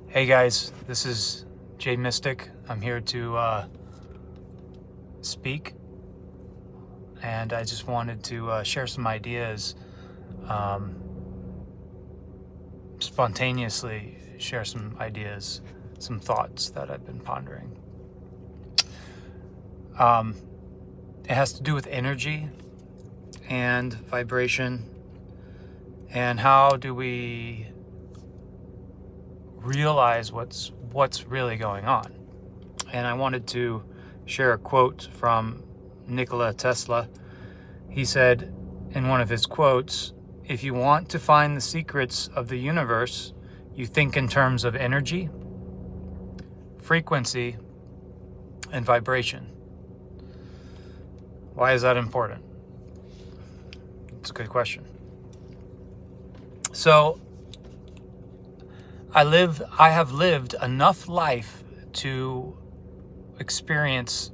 Hey guys, this is J.Mystic. I'm here to speak, and I just wanted to share some ideas, um, spontaneously share some ideas, some thoughts that I've been pondering. Um, it has to do with energy and vibration, and how do we realize what's really going on. And I wanted to share a quote from Nikola Tesla. He said in one of his quotes, "If you want to find the secrets of the universe, you think in terms of energy, frequency, and vibration." Why is that important? It's a good question. So I have lived enough life to experience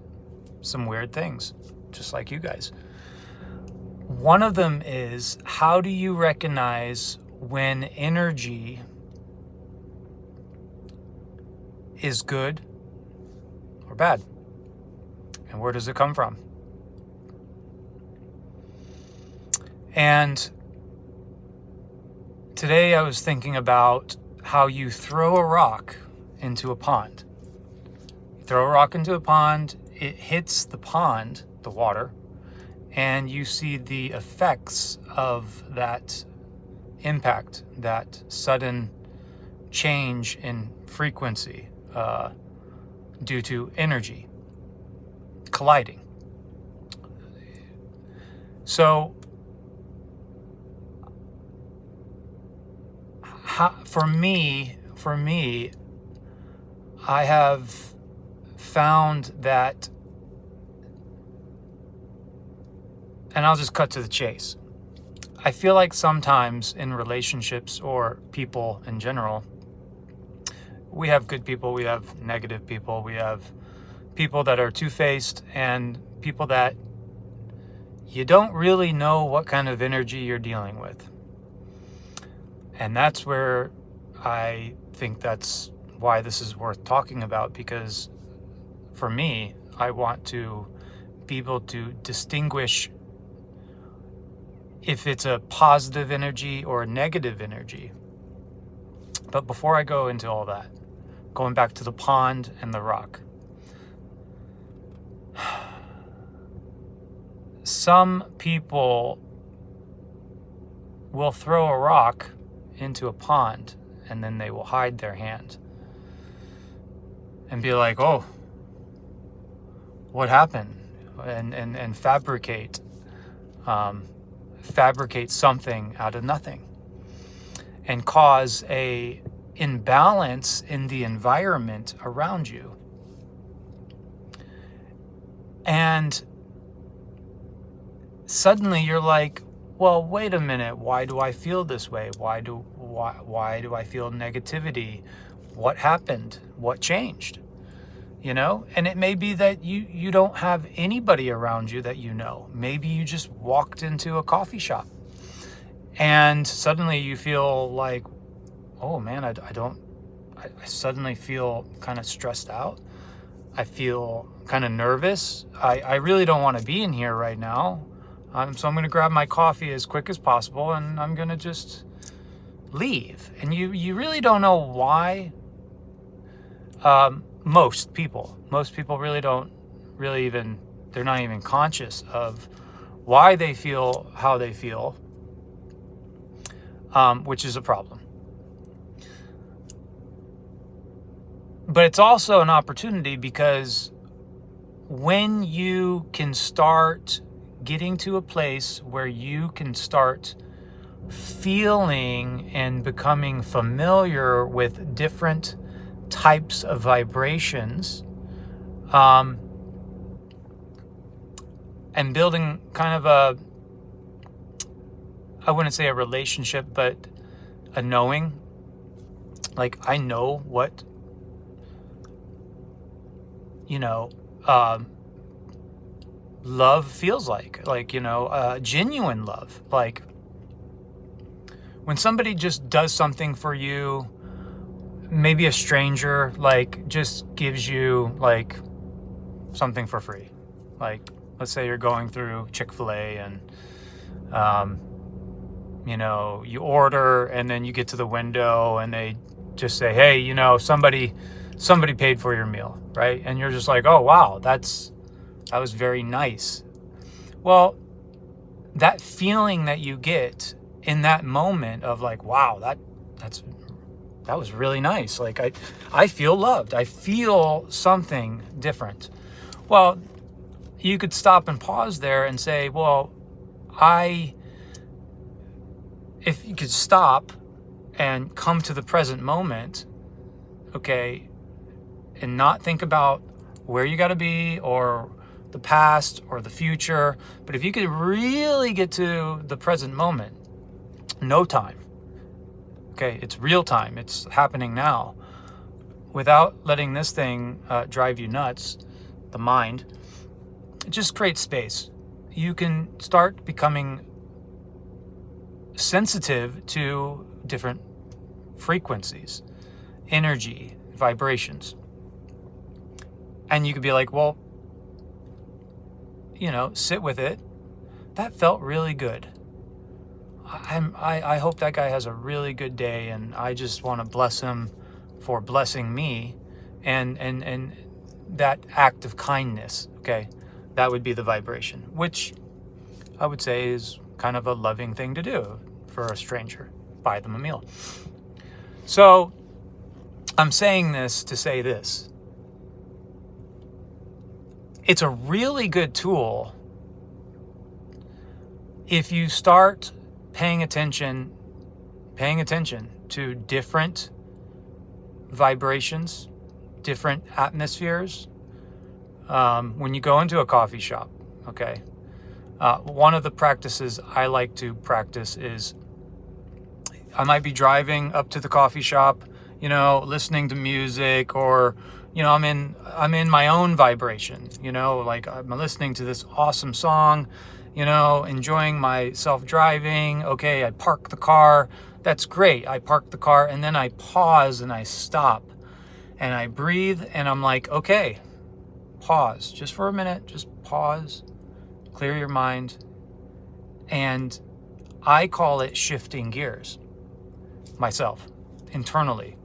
some weird things, just like you guys. One of them is, how do you recognize when energy is good or bad? And where does it come from? And today I was thinking about how you throw a rock into a pond. You throw a rock into a pond, it hits the pond, the water, and you see the effects of that impact, that sudden change in frequency due to energy colliding. So for me, I have found that, and I'll just cut to the chase. I feel like sometimes in relationships or people in general, we have good people, we have negative people, we have people that are two-faced, and people that you don't really know what kind of energy you're dealing with. And that's where I think that's why this is worth talking about, because for me, I want to be able to distinguish if it's a positive energy or a negative energy. But before I go into all that, going back to the pond and the rock. Some people will throw a rock into a pond and then they will hide their hand and be like, "Oh, what happened?" and fabricate something out of nothing and cause a imbalance in the environment around you. And suddenly you're like, well, wait a minute, why do I feel this way? Why do I feel negativity? What happened? What changed? And it may be that you don't have anybody around you that you know. Maybe you just walked into a coffee shop and suddenly you feel like, oh man, I suddenly feel kind of stressed out. I feel kind of nervous. I really don't want to be in here right now. So I'm going to grab my coffee as quick as possible and I'm going to just leave. And you really don't know why. Most people really don't they're not even conscious of why they feel how they feel, which is a problem. But it's also an opportunity, because when you can start getting to a place where you can start feeling and becoming familiar with different types of vibrations, and building kind of I wouldn't say a relationship, but a knowing. Like, I know what, love feels like genuine love. Like when somebody just does something for you maybe a stranger like just gives you like something for free. Like, let's say you're going through Chick-fil-A and you order, and then you get to the window and they just say, hey, somebody paid for your meal, right? And you're just like, oh wow, that was very nice. Well, that feeling that you get in that moment of like, wow, that was really nice. Like I feel loved. I feel something different. Well, you could stop and pause there and say, well, if you could stop and come to the present moment, okay, and not think about where you got to be or the past or the future, but if you could really get to the present moment, no time, okay, it's real time, it's happening now, without letting this thing drive you nuts, the mind, it just creates space. You can start becoming sensitive to different frequencies, energy, vibrations. And you could be like, well, sit with it. That felt really good. I hope that guy has a really good day, and I just want to bless him for blessing me, and that act of kindness, okay? That would be the vibration, which I would say is kind of a loving thing to do for a stranger. Buy them a meal. So I'm saying this to say this. It's a really good tool if you start paying attention to different vibrations, different atmospheres. When you go into a coffee shop, okay? One of the practices I like to practice is I might be driving up to the coffee shop, listening to music, or, I'm in my own vibration, like I'm listening to this awesome song, enjoying myself driving. Okay, I park the car. That's great. I park the car, and then I pause and I stop and I breathe, and I'm like, okay, pause just for a minute, just pause, clear your mind. And I call it shifting gears myself internally,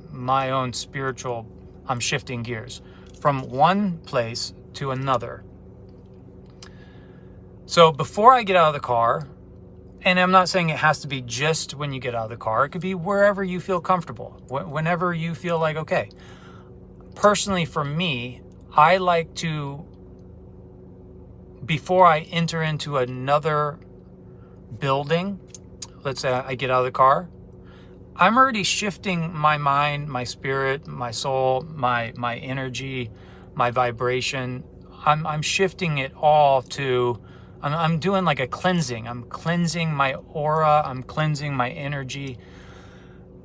my own spiritual, I'm shifting gears from one place to another. So before I get out of the car, and I'm not saying it has to be just when you get out of the car, it could be wherever you feel comfortable, whenever you feel like, okay. Personally, for me, I like to, before I enter into another building, let's say I get out of the car, I'm already shifting my mind, my spirit, my soul, my energy, my vibration. I'm shifting it all to, I'm doing like a cleansing. I'm cleansing my aura. I'm cleansing my energy.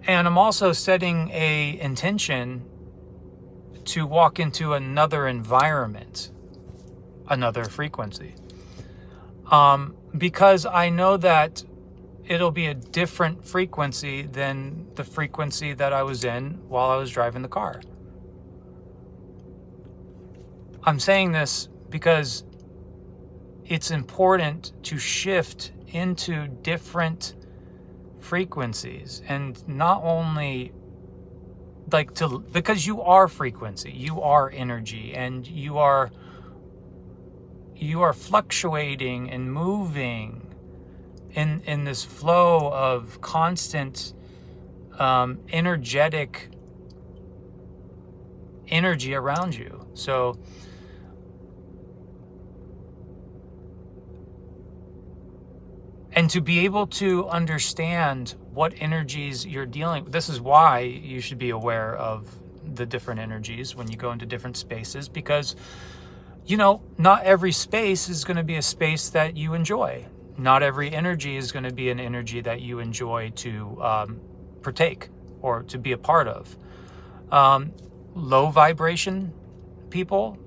And I'm also setting a intention to walk into another environment, another frequency. Because I know that it'll be a different frequency than the frequency that I was in while I was driving the car. I'm saying this because it's important to shift into different frequencies, and not only because you are frequency, you are energy, and you are fluctuating and moving in this flow of constant energetic energy around you. So and to be able to understand what energies you're dealing with, this is why you should be aware of the different energies when you go into different spaces, because not every space is going to be a space that you enjoy. Not every energy is going to be an energy that you enjoy to partake or to be a part of. Low vibration people,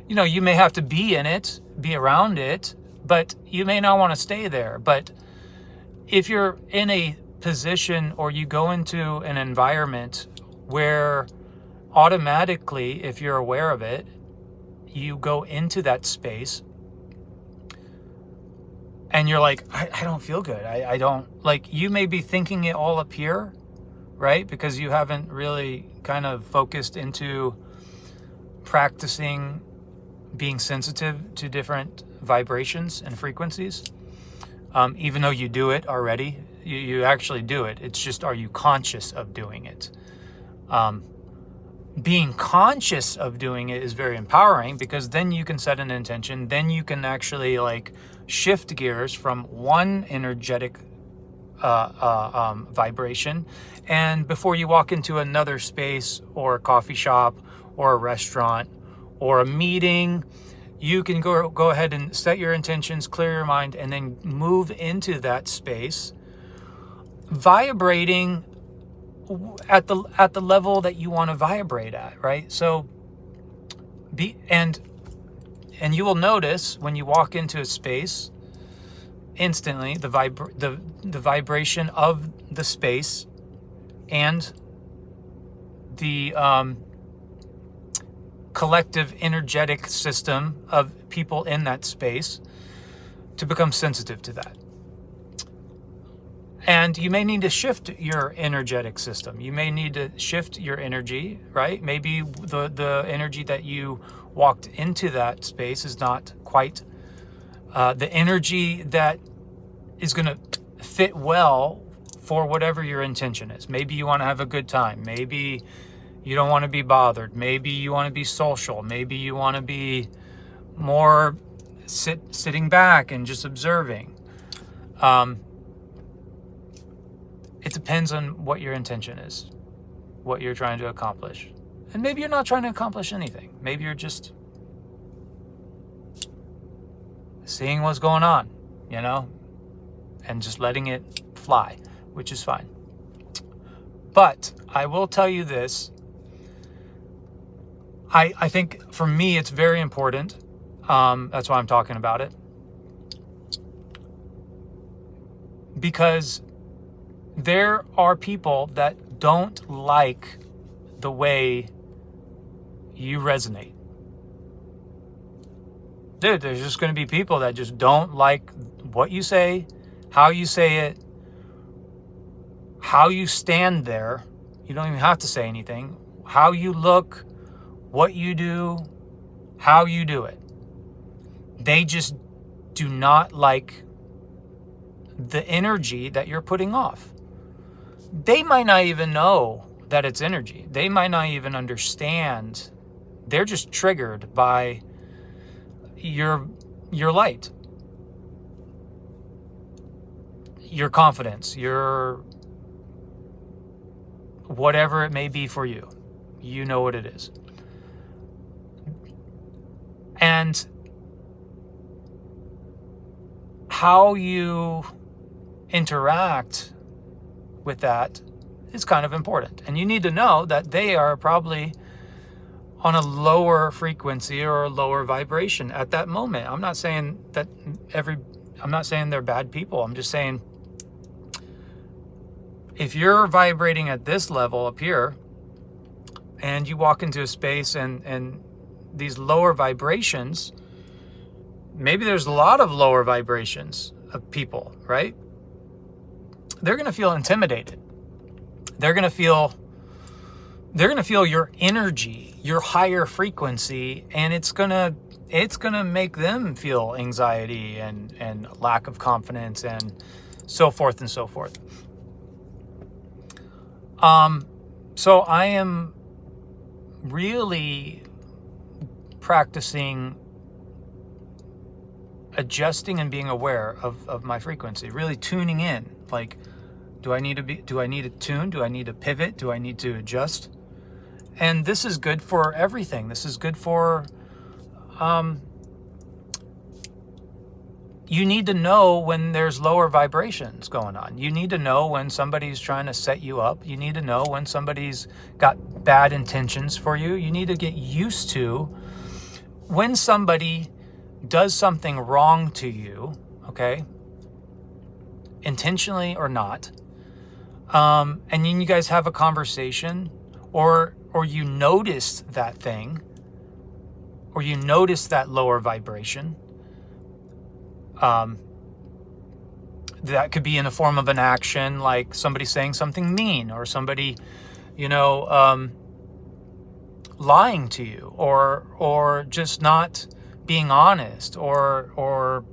you may have to be in it, be around it, but you may not want to stay there. But if you're in a position or you go into an environment where automatically, if you're aware of it, you go into that space and you're like, I don't feel good. I don't, like, you may be thinking it all up here, right? Because you haven't really kind of focused into practicing being sensitive to different vibrations and frequencies. Even though you do it already, you actually do it. It's just, are you conscious of doing it? Being conscious of doing it is very empowering, because then you can set an intention. Then you can actually like shift gears from one energetic vibration, and before you walk into another space or a coffee shop or a restaurant or a meeting, you can go ahead and set your intentions, clear your mind, and then move into that space, vibrating at the level that you want to vibrate at, right? So and you will notice when you walk into a space, instantly the vibration of the space and the collective energetic system of people in that space to become sensitive to that. And you may need to shift your energetic system. You may need to shift your energy, right? Maybe the energy that you walked into that space is not quite the energy that is going to fit well for whatever your intention is. Maybe you want to have a good time. Maybe you don't want to be bothered. Maybe you want to be social. Maybe you want to be more sitting back and just observing. It depends on what your intention is, what you're trying to accomplish. And maybe you're not trying to accomplish anything. Maybe you're just seeing what's going on, you know, and just letting it fly, which is fine. But I will tell you this. I think for me, it's very important. That's why I'm talking about it. Because there are people that don't like the way you resonate. Dude, there's just going to be people that just don't like what you say, how you say it, how you stand there. You don't even have to say anything. How you look, what you do, how you do it. They just do not like the energy that you're putting off. They might not even know that it's energy. They might not even understand. They're just triggered by your light, your confidence, your whatever it may be for you. You know what it is. And how you interact with that is kind of important. And you need to know that they are probably on a lower frequency or a lower vibration at that moment. I'm not saying they're bad people. I'm just saying if you're vibrating at this level up here and you walk into a space and these lower vibrations, maybe there's a lot of lower vibrations of people, right? They're going to feel intimidated. They're going to feel your energy, your higher frequency, and it's going to make them feel anxiety and lack of confidence and so forth and so forth. So I am really practicing adjusting and being aware of my frequency, really tuning in. Like, do I need to tune? Do I need to pivot? Do I need to adjust? And this is good for everything. This is good for, you need to know when there's lower vibrations going on. You need to know when somebody's trying to set you up. You need to know when somebody's got bad intentions for you. You need to get used to when somebody does something wrong to you, okay, intentionally or not. and then you guys have a conversation, or you notice that thing, or you notice that lower vibration. That could be in the form of an action, like somebody saying something mean, or somebody, lying to you, or just not being honest, or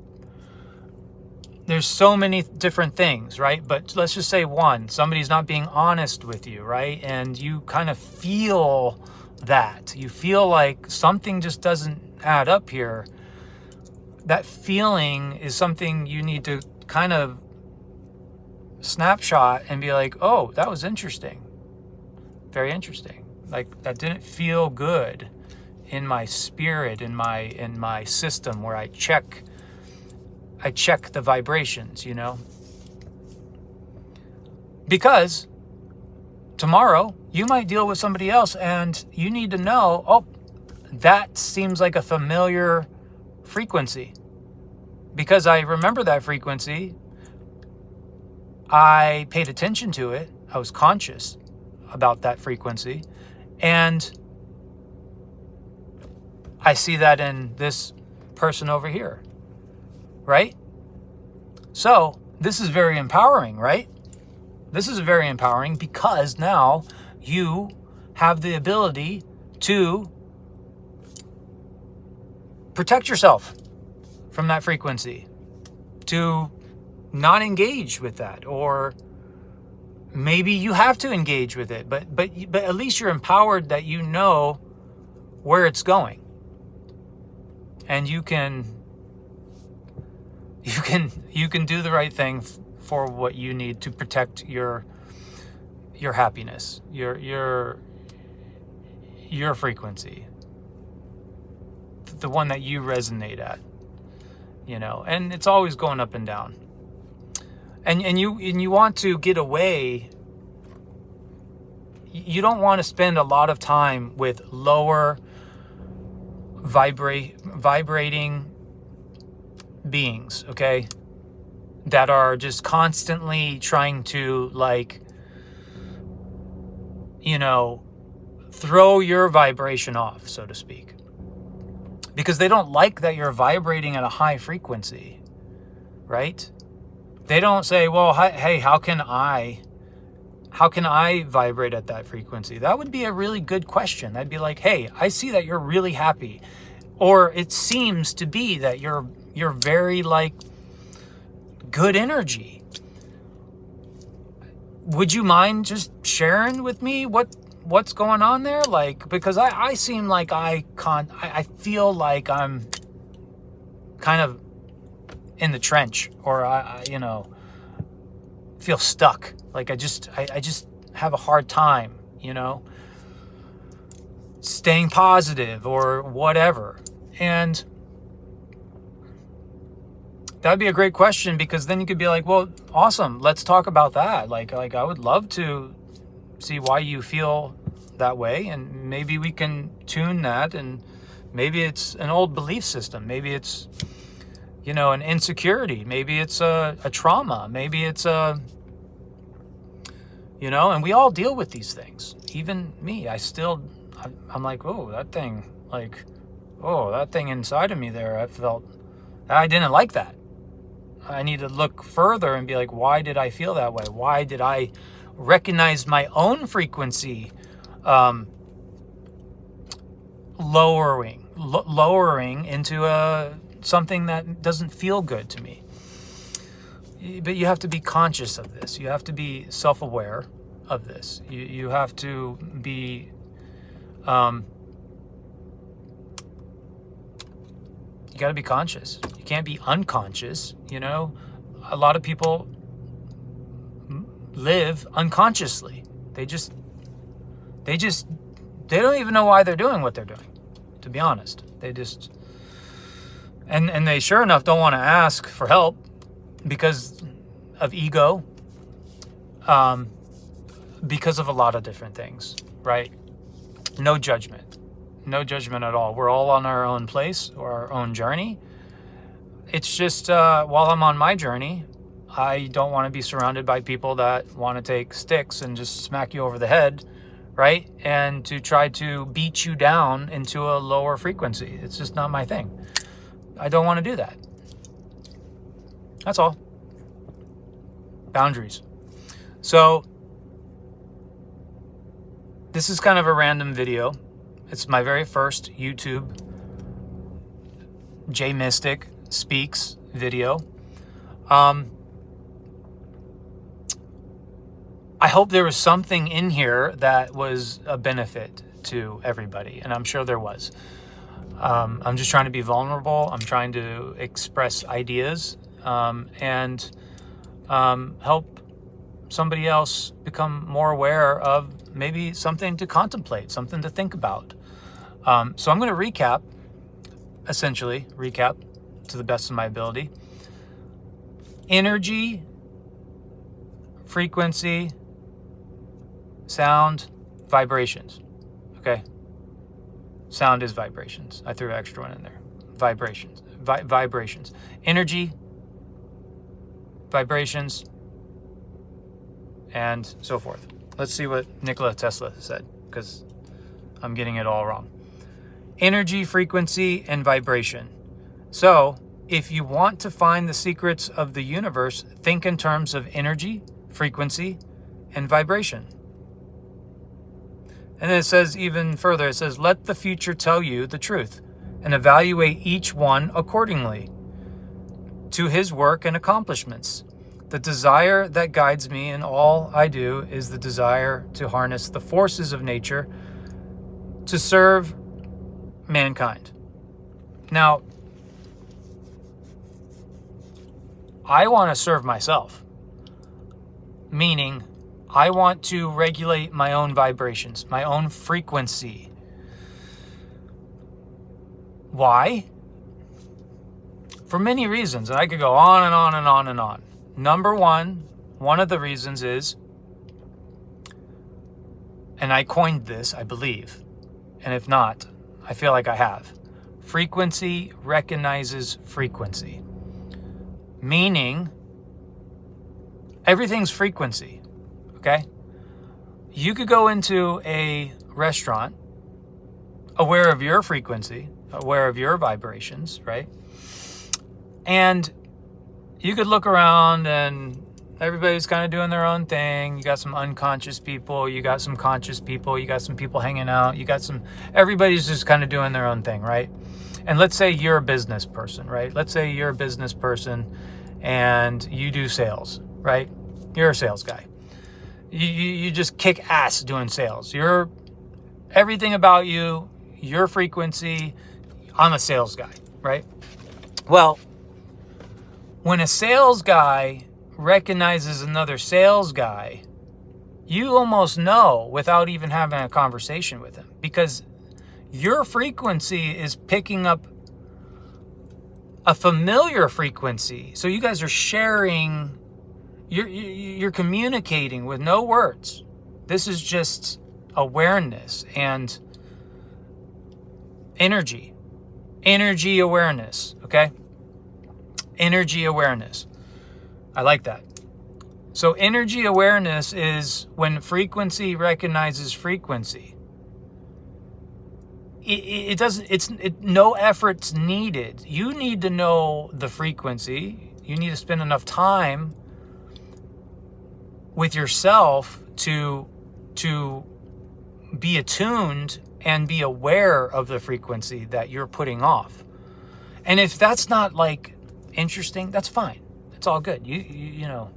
there's so many different things, right? But let's just say somebody's not being honest with you, right? And you kind of feel that. You feel like something just doesn't add up here. That feeling is something you need to kind of snapshot and be like, oh, that was interesting. Very interesting. Like, that didn't feel good in my spirit, in my system, where I check the vibrations, because tomorrow you might deal with somebody else and you need to know, oh, that seems like a familiar frequency, because I remember that frequency. I paid attention to it. I was conscious about that frequency, and I see that in this person over here. Right? So this is very empowering, right? This is very empowering, because now you have the ability to protect yourself from that frequency, to not engage with that, or maybe you have to engage with it, but at least you're empowered that you know where it's going, and you can do the right thing for what you need to protect your happiness, your frequency, the one that you resonate at, and it's always going up and down. And you want to get away. You don't want to spend a lot of time with lower vibrating beings, okay, that are just constantly trying to, throw your vibration off, so to speak, because they don't like that you're vibrating at a high frequency, right? They don't say, well, hey, how can I vibrate at that frequency? That would be a really good question. I'd be like, hey, I see that you're really happy, or it seems to be that you're very good energy. Would you mind just sharing with me what's going on there? Because I seem like I feel like I'm kind of in the trench, or I feel stuck. Like I just have a hard time, staying positive or whatever. And that'd be a great question, because then you could be like, well, awesome, let's talk about that. Like I would love to see why you feel that way, and maybe we can tune that, and maybe it's an old belief system, maybe it's an insecurity, maybe it's a trauma, maybe it's and we all deal with these things. Even me, I'm like, oh, that thing inside of me there, I didn't like that. I need to look further and be like, why did I feel that way? Why did I recognize my own frequency lowering into something that doesn't feel good to me? But you have to be conscious of this. You have to be self-aware of this. You have to be you got to be conscious. You can't be unconscious. A lot of people live unconsciously. They don't even know why they're doing what they're doing, to be honest. They just, and they sure enough don't want to ask for help because of ego, because of a lot of different things, right? No judgment at all. We're all on our own place or our own journey. It's just while I'm on my journey, I don't want to be surrounded by people that want to take sticks and just smack you over the head, right? And to try to beat you down into a lower frequency. It's just not my thing. I don't want to do that. That's all. Boundaries. So this is kind of a random video. It's my very first YouTube J.Mystic Speaks video. I hope there was something in here that was a benefit to everybody, and I'm sure there was. I'm just trying to be vulnerable. I'm trying to express ideas and help somebody else become more aware of maybe something to contemplate, something to think about. So I'm going to recap to the best of my ability. Energy, frequency, sound, vibrations. Okay? Sound is vibrations. I threw an extra one in there. Vibrations. Vibrations. Energy, vibrations, and so forth. Let's see what Nikola Tesla said, because I'm getting it all wrong. Energy, frequency, and vibration. So, if you want to find the secrets of the universe, think in terms of energy, frequency, and vibration. And then it says even further, it says, let the future tell you the truth and evaluate each one accordingly to his work and accomplishments. The desire that guides me in all I do is the desire to harness the forces of nature to serve mankind. Now, I want to serve myself, meaning I want to regulate my own vibrations, my own frequency. Why? For many reasons, and I could go on and on and on and on. Number one of the reasons is, and I coined this, I believe, and if not, I feel like I have. Frequency recognizes frequency. Meaning, everything's frequency, okay? You could go into a restaurant, aware of your frequency, aware of your vibrations, right? And you could look around and everybody's kind of doing their own thing. You got some unconscious people, you got some conscious people, you got some people hanging out, everybody's just kind of doing their own thing, right? And let's say you're a business person, right? Let's say you're a business person and you do sales, right? You're a sales guy. You just kick ass doing sales. You're everything about you, your frequency. I'm a sales guy, right? Well, when a sales guy recognizes another sales guy, you almost know without even having a conversation with him, because your frequency is picking up a familiar frequency. So you guys are sharing, you're communicating with no words. This is just awareness and energy awareness, okay? Energy awareness. I like that. So energy awareness is when frequency recognizes frequency. No effort's needed. You need to know the frequency. You need to spend enough time with yourself to be attuned and be aware of the frequency that you're putting off. And if that's not like interesting, that's fine. It's all good. You know,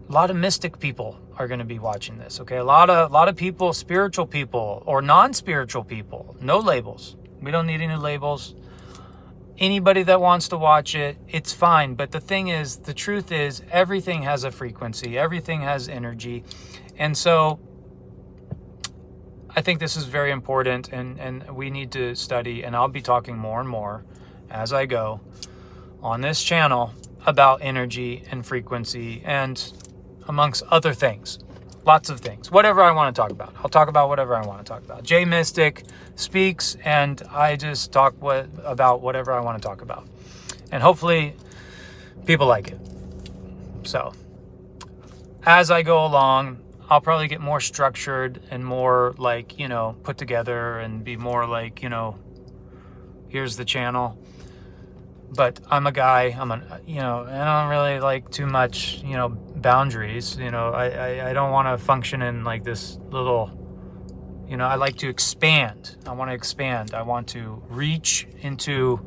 a lot of mystic people are going to be watching this, okay? A lot of people, spiritual people or non-spiritual people, no labels. We don't need any labels. Anybody that wants to watch it, it's fine. But the thing is, the truth is, everything has a frequency. Everything has energy. And so I think this is very important, and we need to study, and I'll be talking more and more as I go on this channel about energy and frequency and amongst other things. Lots of things. Whatever I want to talk about. I'll talk about whatever I want to talk about. J.Mystic speaks, and I just talk about whatever I want to talk about. And hopefully people like it. So as I go along, I'll probably get more structured and more like, you know, put together and be more like, you know, here's the channel. But I'm a guy, you know, and I don't really like too much, you know, boundaries. You know, I don't want to function in like this little, you know, I like to expand. I want to expand. I want to reach into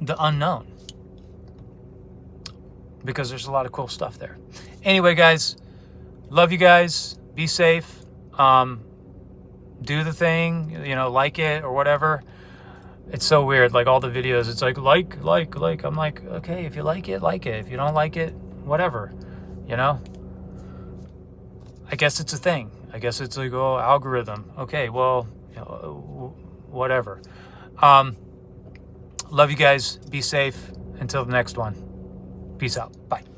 the unknown, because there's a lot of cool stuff there. Anyway, guys, love you guys. Be safe. Do the thing, you know, like it or whatever. It's so weird. Like all the videos, it's like. I'm like, okay, if you like it, like it. If you don't like it, whatever, you know? I guess it's a thing. I guess it's like, oh, algorithm. Okay, well, you know, whatever. Love you guys. Be safe. Until the next one. Peace out. Bye.